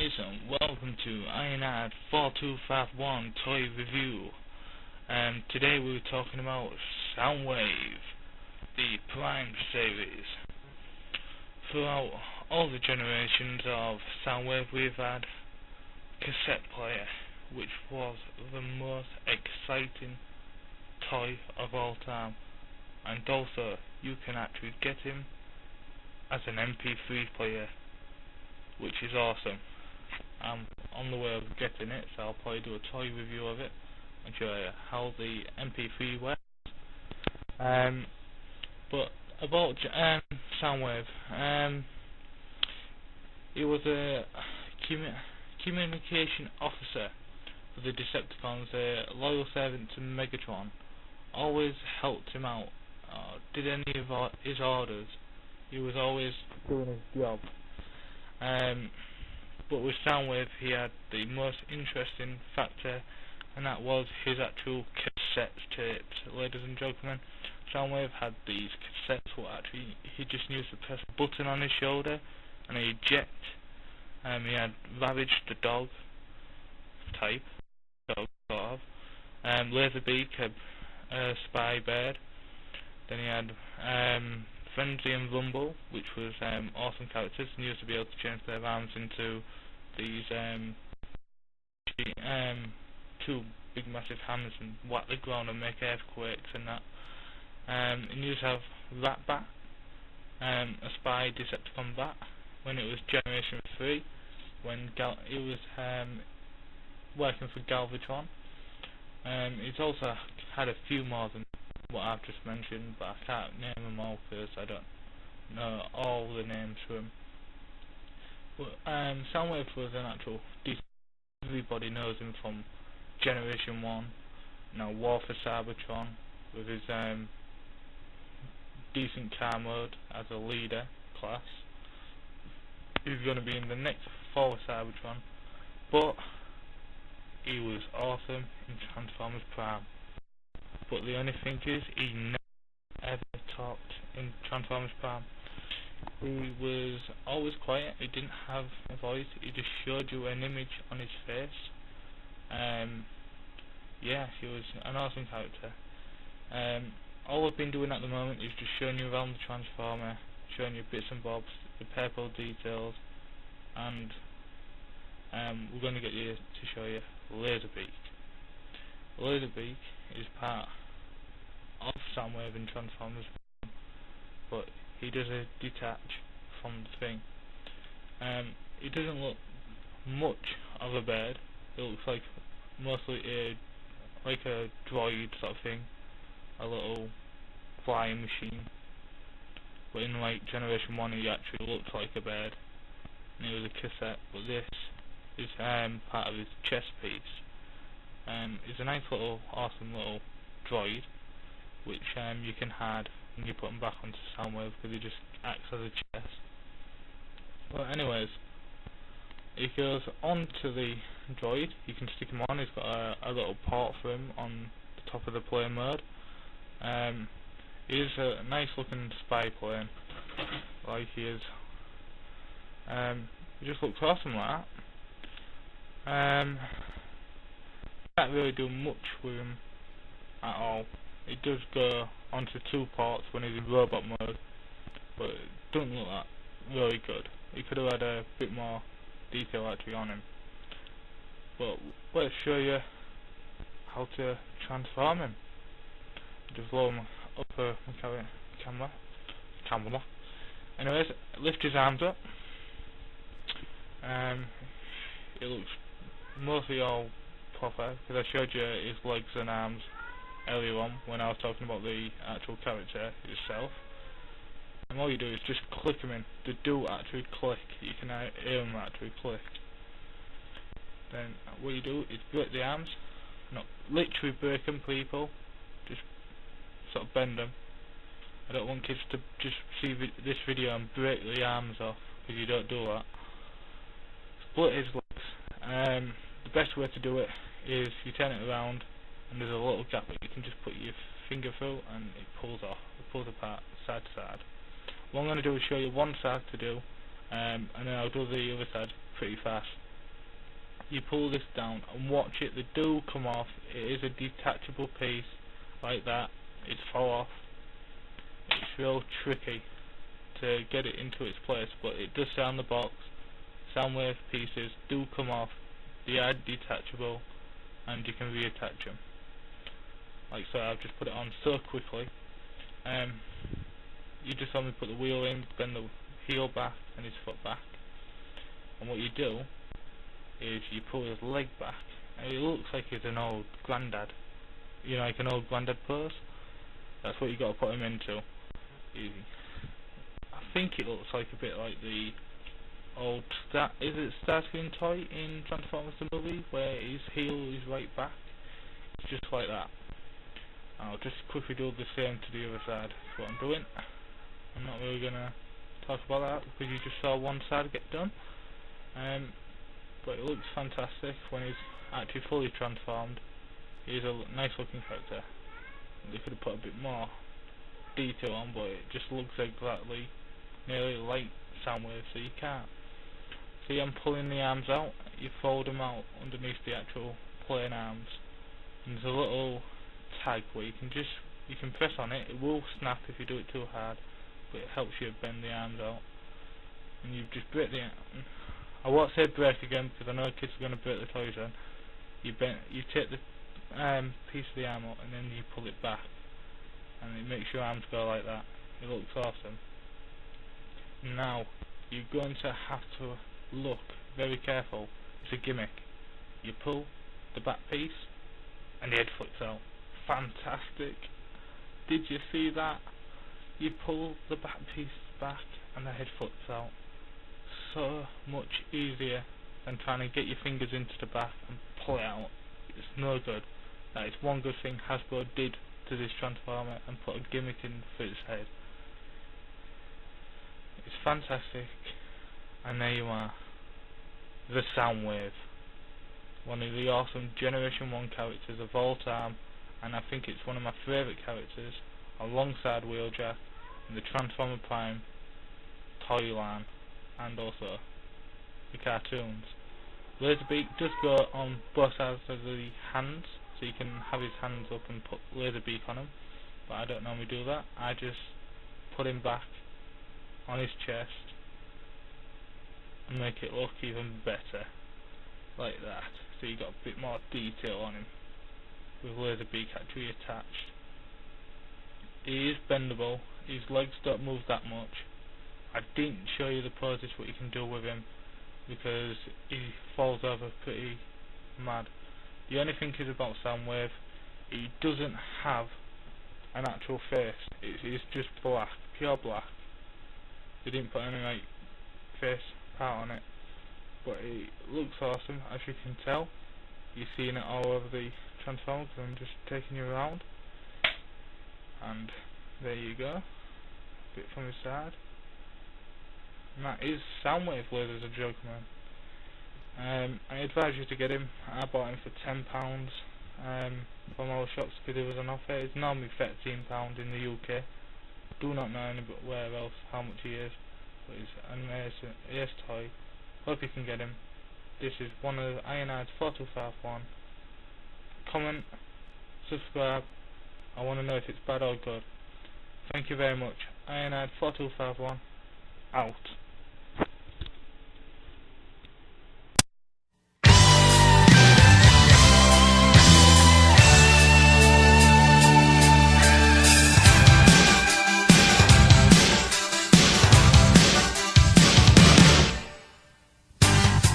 guys, and welcome to INAD 4251 Toy Review. Today we're talking about Soundwave, the Prime series. Throughout all the generations of Soundwave, we've had cassette player, which was the most exciting toy of all time, and also you can actually get him as an MP3 player, which is awesome. I'm on the way of getting it, so I'll probably do a toy review of it and show you how the MP3 works. But about Soundwave, he was a communication officer for the Decepticons, a loyal servant to Megatron. Always helped him out, did any of his orders. He was always doing his job. But with Soundwave, he had the most interesting factor, and that was his actual cassette tapes. Ladies and gentlemen, Soundwave had these cassettes where actually he just used to press a button on his shoulder and he eject. He had Ravage the dog type, dog sort of, Laserbeak, a spy bird. Then he had Frenzy and Rumble, which was awesome characters, and used to be able to change their arms into these two big massive hammers and whack the ground and make earthquakes and that. And you used to have Ratbat, a spy Decepticon bat, when it was Generation 3, when it was working for Galvatron. It's also had a few more than what I've just mentioned, but I can't name them all because I don't know all the names for them. But Soundwave was an actual decent. Everybody knows him from Generation 1, now War for Cybertron, with his decent car mode as a leader class. He's going to be in the next War for Cybertron, but he was awesome in Transformers Prime. But the only thing is, he never ever talked in Transformers Prime. He was always quiet, he didn't have a voice, he just showed you an image on his face. Yeah, he was an awesome character. All I've been doing at the moment is just showing you around the Transformer, showing you bits and bobs, the purple details, and we're going to get you to show you Laserbeak. Laserbeak is part of Soundwave and Transformers, but he does a detach from the thing. He doesn't look much of a bird. It looks like mostly like a droid sort of thing, a little flying machine. But in like Generation 1, he actually looks like a bird, and he was a cassette. But this is part of his chest piece. It's a nice little, awesome little droid, which you can hide when you put him back onto Soundwave, because he just acts as a chest. Well, anyways, he goes onto the droid. You can stick him on. He's got a little port for him on the top of the plane mode. He is a nice looking spy plane, like he is. He just looks awesome like that. Can't really do much with him at all. It does go onto two ports when he's in robot mode, but it doesn't look that really good. He could have had a bit more detail actually on him. But let's show you how to transform him. Just blow him up my camera. Anyways, lift his arms up. It looks mostly all proper, because I showed you his legs and arms earlier on when I was talking about the actual character itself. And all you do is just click them in. They do actually click. You can hear them actually click. Then what you do is break the arms. Not literally break them, people. Just sort of bend them. I don't want kids to just see this video and break the arms off, because you don't do that. Split his legs. The best way to do it is you turn it around, and there's a little gap that you can just put your finger through, and it pulls off. It pulls apart side to side. What I'm going to do is show you one side to do, and then I'll do the other side pretty fast. you pull this down and watch it, they do come off. It is a detachable piece like that. It's fall off. It's real tricky to get it into its place, but it does say on the box, soundwave pieces do come off. They are detachable and you can reattach them. Like so, I've just put it on so quickly. You just only put the wheel in, bend the heel back and his foot back, and what you do is you pull his leg back, and it looks like he's an old granddad, you know, like an old granddad pose. That's what you got to put him into. I think it looks like a bit like the old is it Starscream toy in Transformers the movie, where his heel is right back. It's just like that. I'll just quickly do the same to the other side. That's what I'm doing. I'm not really gonna talk about that because you just saw one side get done. But it looks fantastic when he's actually fully transformed. He's a nice looking character. They could have put a bit more detail on, but it just looks exactly nearly like Soundwave, so you can't. See, I'm pulling the arms out. You fold them out underneath the actual plain arms, and there's a little tag where you can press on it. It will snap if you do it too hard, but it helps you bend the arms out. And you just break the arm. I won't say break again because I know kids are going to break the toys then. You take the piece of the arm out and then you pull it back, and it makes your arms go like that. It looks awesome. Now you're going to have to look very careful. It's a gimmick. You pull the back piece and the head flips out. Fantastic. Did you see that? You pull the back piece back and the head flips out. So much easier than trying to get your fingers into the back and pull it out. It's no good. That is one good thing Hasbro did to this Transformer, and put a gimmick in for its head. It's fantastic. And there you are. The Soundwave. One of the awesome Generation 1 characters of all time, and I think it's one of my favourite characters, alongside Wheeljack and the Transformer Prime toy line, and also the cartoons. Laserbeak does go on both sides of the hands, so you can have his hands up and put Laserbeak on him, but I don't normally do that. I just put him back on his chest and make it look even better, like that. So you got a bit more detail on him with Laserbeak actually attached. He is bendable. His legs don't move that much. I didn't show you the poses what you can do with him because he falls over pretty mad. The only thing is about Soundwave, he doesn't have an actual face. It's just black, pure black. They didn't put any like face part on it, but it looks awesome, as you can tell. You're seeing it all over the Transformer because I'm just taking you around. And there you go, a bit from the side. And that is Soundwave, ladies and gentlemen. I advise you to get him. I bought him for £10 from our shops because it was an offer. It's normally £13 in the UK. Do not know anywhere else how much he is, but it's an amazing toy. Hope you can get him. This is one of the Ironhide's 4251. Comment, subscribe. I want to know if it's bad or good. Thank you very much. Ironhide 4251 out.